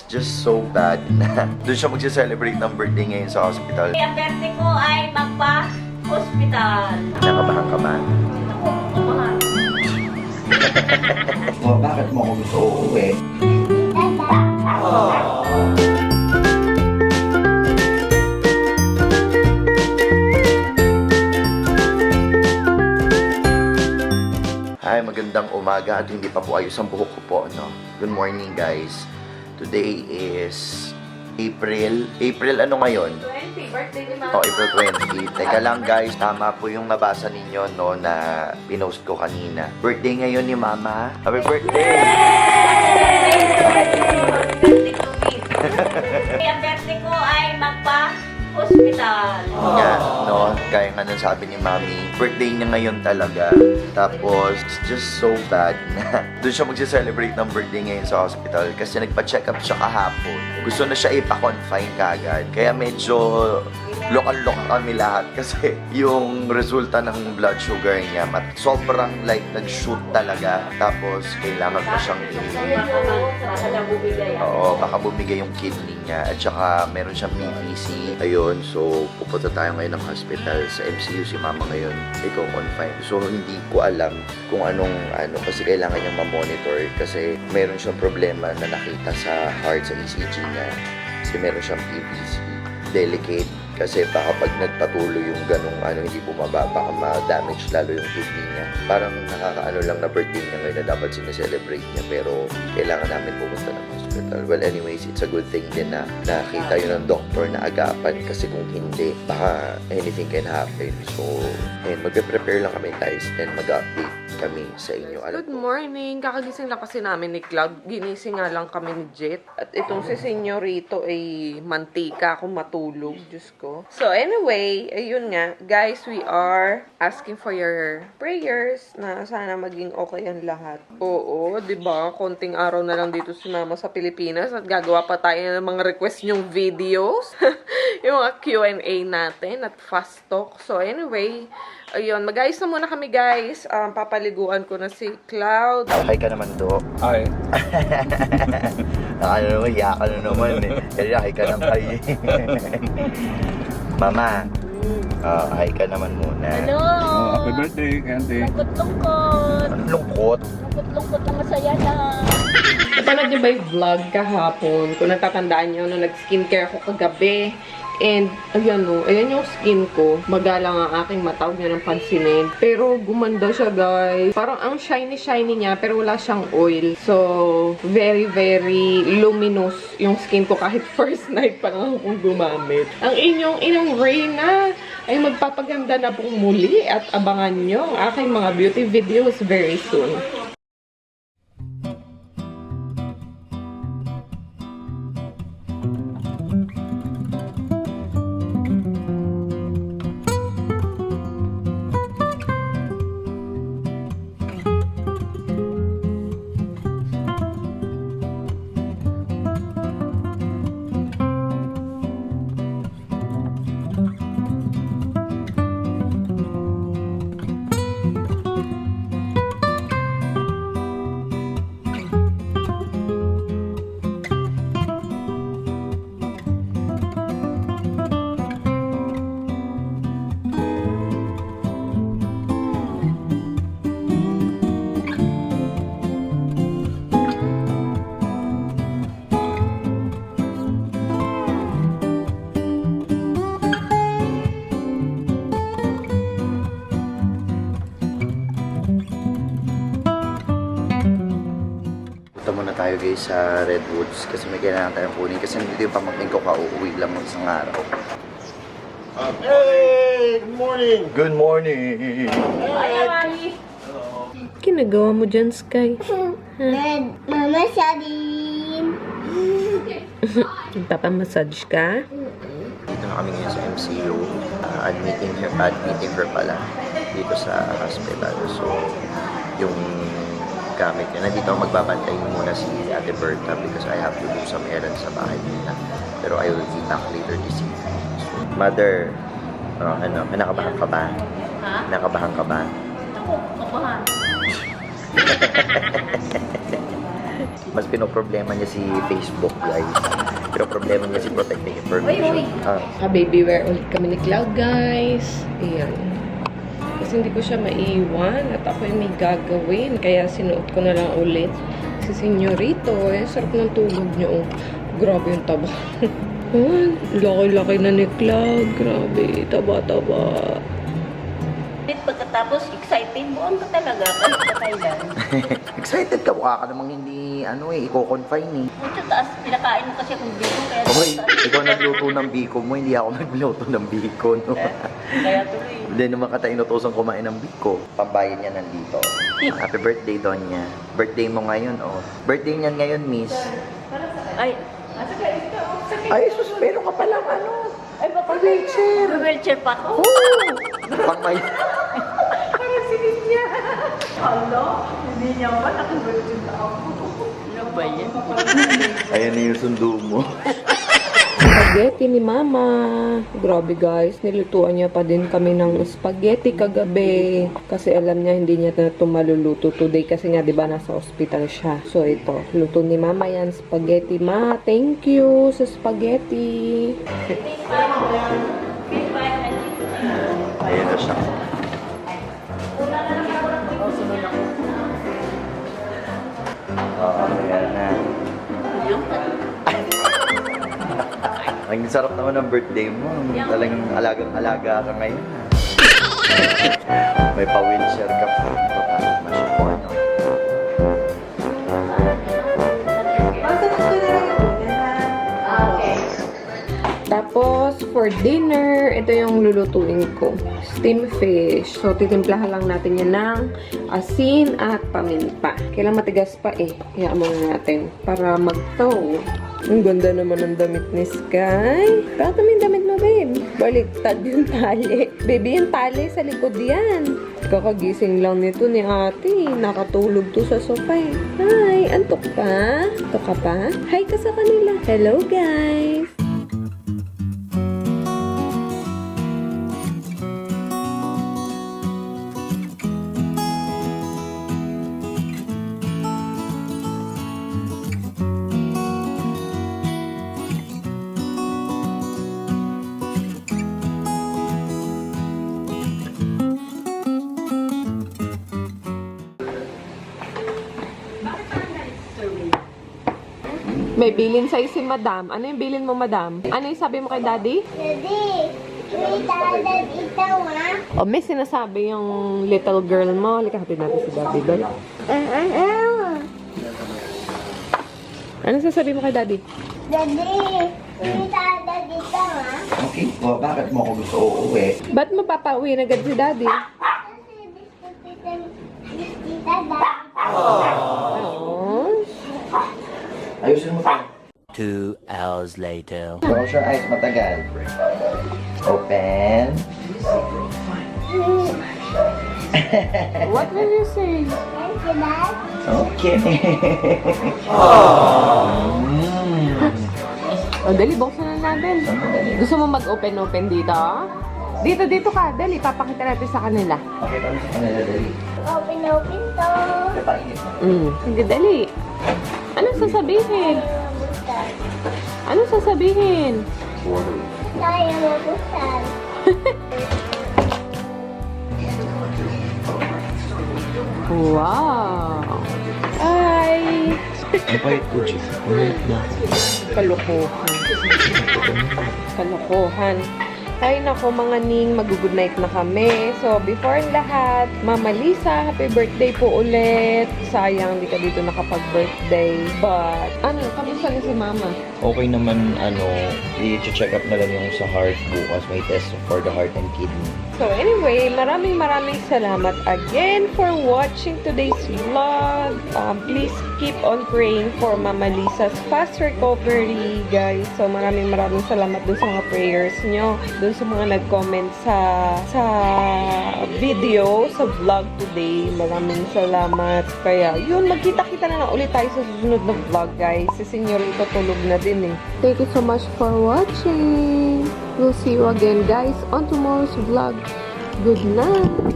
just so bad na doon siya magse-celebrate ng birthday ngayon sa hospital. Ang birthday ko ay magpa-hospital. Nakabahan ka ba? Ako, kabahan. Oh, bakit mo ako gusto uuwi? Hi, magandang umaga at hindi pa po ayos ang buhok ko po, no? Good morning, guys. Today is April ano ngayon? 20, birthday ni Mama. Oh, April 20. Teka lang, guys. Tama po yung nabasa ninyo, no, na pinost ko kanina. Birthday ngayon ni Mama. Happy birthday! Ang birthday ko ay magpa-hospital. Nga, no? Kaya nga nang sabi ni Mami, birthday niya ngayon talaga. Tapos, it's just so bad na doon siya magse-celebrate ng birthday ngayon sa hospital kasi nagpa-check up siya kahapon. Gusto na siya ipa-confine kaagad. Kaya medyo lokal-lokal kami lahat kasi yung resulta ng blood sugar niya sobrang like nag-shoot talaga. Tapos, kailangan pa siyang Oo, baka bumigay yung kidney niya. At saka, meron siyang PVC. Ayun, so, pupunta tayo ngayon ng hospital. Sa MCU si Mama ngayon. Ikaw confined. So, hindi ko alam kung anong kasi kailangan niyang ma-monitor kasi meron siyang problema na nakita sa heart, sa ECG niya. Kasi meron siyang PVC. Delicate. Kasi baka pag nagpatuloy yung ganong hindi bumaba, baka ma-damage lalo yung kidney niya. Parang nakakaano lang na birthday niya ngayon na dapat sineselebrate niya pero kailangan namin pumunta ng hospital. Well, anyways, it's a good thing din na nakita yun ng doktor na agapan kasi kung hindi, baka anything can happen. So, magpe-prepare lang kami guys and mag-update kami sa inyo. Good morning! Kakagising lang kasi namin ni Cloud. Ginising nga lang kami ni Jet. At itong si Senyorito ay mantika kung matulog. Diyos ko. So anyway, ayun nga. Guys, we are asking for your prayers na sana maging okay ang lahat. Oo, diba? Konting araw na lang dito si Mama sa Pilipinas at gagawa pa tayo ng mga request nyong videos. Yung mga Q&A natin at fast talk. So anyway, ayun, mag-ayos na muna kami guys. Papaliguan ko na si Cloud. Hi ka naman, Do. Hi. Naman, hiya ka na naman eh. Kaya hi ka naman kayo. Mama, hi ka naman muna. Hello! Happy birthday, Candy. Lungkot-lungkot. Anong lungkot? Lungkot-lungkot na masaya lang. Napanood niyo ba yung vlog kahapon? Kung natatandaan niyo na nag-skincare ako kagabi. And, ayan o, ayan yung skin ko. Magalang ang aking mata, huwag niyo nang pansinin. Pero, gumanda siya, guys. Parang ang shiny-shiny niya, pero wala siyang oil. So, very, very luminous yung skin ko kahit first night pa lang akong gumamit. Ang inyong inang Reyna ay magpapaganda na pong muli at abangan nyo ang aking mga beauty videos very soon. Punta muna tayo guys sa Redwoods kasi may kailangan tayong kunin kasi nandito yung pamangkin ko kauuwi lang ng isang araw. Hey! Good morning! Good morning! Ay, Mami. Ginagawa mo dyan, Sky? Mama Shadin! Nagpapamassage ka? Dito na kami ngayon sa MCU. Admitting her pala dito sa hospital. So, yung gamit niya. Nandito ako magbabantay muna si Ate Berta because I have to do some errands sa bahay nila. Pero I will be back later this evening. So, Mother, nakabahan ka ba? Ha? Nakabahan ka ba? Ako, kabahan. Mas pinoproblema niya si Facebook, guys. Pinoproblema niya si protecting information. Baby wear ulit kami ni Cloud, guys. Ayan. Kasi hindi ko siya maiiwan at ako yung may gagawin. Kaya sinuot ko na lang ulit. Si Senyorito, sarap ng tulog niyo. Oh. Grabe yung taba. Laki-laki na ni Cloud. Grabe, taba-taba. Pagkatapos, excited mo ka talaga. Ano ka Thailand? Excited ka. Mukha ka namang hindi, i-confine eh. Mucho taas, pinakain mo kasi akong biko. Kaya Hoy, ikaw nagluto ng biko mo, hindi ako nagluto ng biko, no? Kaya tuloy. Hindi naman kita inutusan kumain ng biko. Pambayan niya nandito. Happy birthday, Donya. Birthday mo ngayon, oh. Birthday niyan ngayon, miss. Ay, Ay, sus, meron ka palang ay baka wheelchair. Wheelchair pa ako. Pang may... Hindi niya ba naka-wheelchair na ako? Ano ba yan? Ayan na yung sundo mo. Spaghetti ni Mama. Grabe guys, nilutuan niya pa din kami ng spaghetti kagabi. Kasi alam niya hindi niya na ito maluluto today kasi nga 'di ba nasa ospital siya. So ito, luto ni Mama yan, spaghetti. Ma, thank you sa spaghetti. Ayan na siya. Ayan na. Ang sarap naman ng birthday mo. Talagang alagang-alaga ka ngayon. May pa-wheelchair ka pa. Papasok na siya po. Tapos, for dinner, ito yung lulutuin ko. Steam fish. So, titimplahan lang natin yan ng asin at paminta. Kailang matigas pa eh. Kaya muna natin para mag-thaw. Ang ganda naman ng damit ni Sky. Bakit naman yung damit mo, babe? Baliktad yung tali. Baby, yung tali sa likod yan. Kakagising lang nito ni ate. Nakatulog to sa sofa eh. Hi! Antok ka? Antok ka pa? Hi ka sa kanila. Hello, guys! May bilin sa'yo si Madam. Ano yung bilin mo, Madam? Ano yung sabi mo kay Daddy? Daddy, may dadad ikaw O, may sinasabi yung little girl mo. Halika, hatid natin si Daddy doon. Ano sasabi mo kay Daddy? Daddy, may dadad ikaw Okay, well, bakit mo ako gusto uuwi? Ba't mapapauwi na agad si Daddy? Kasi biskutita daddy. Oh. Ayusin mo pa. 2 hours later. Close your eyes, matagal. Open. What will you say? Thank you, Daddy. Okay. O, dali, buksan na natin. Gusto mo mag-open-open dito? Dito ka. Dali, papakita natin sa kanila. Pakita mo sa kanila, dali. Open to. Napainit na. Sige, dali. Ano sasabihin? Ano sasabihin? Tayo mabuksan. Wow! Ay! Ang pahit ko, Chief. Ulit na. Kalokohan. Kalokohan. Ay, nako mga ning, mag-good night na kami. So, before lahat, Mama Lisa, happy birthday po ulit. Sayang, hindi ka dito nakapag-birthday. But, kamusta na si Mama? Okay naman, i-check up na lang yung sa heart bukas. May test for the heart and kidney. So, anyway, maraming salamat again for watching today's vlog. Please keep on praying for Mama Lisa's fast recovery, guys. So, maraming salamat dun sa mga prayers nyo. Dun sa mga nag-comment sa video, sa vlog today. Maraming salamat. Kaya, yun, magkita-kita na lang ulit tayo sa susunod na vlog, guys. Si Senyorito tulog na din eh. Thank you so much for watching. We'll see you again, guys, on tomorrow's vlog. Good night.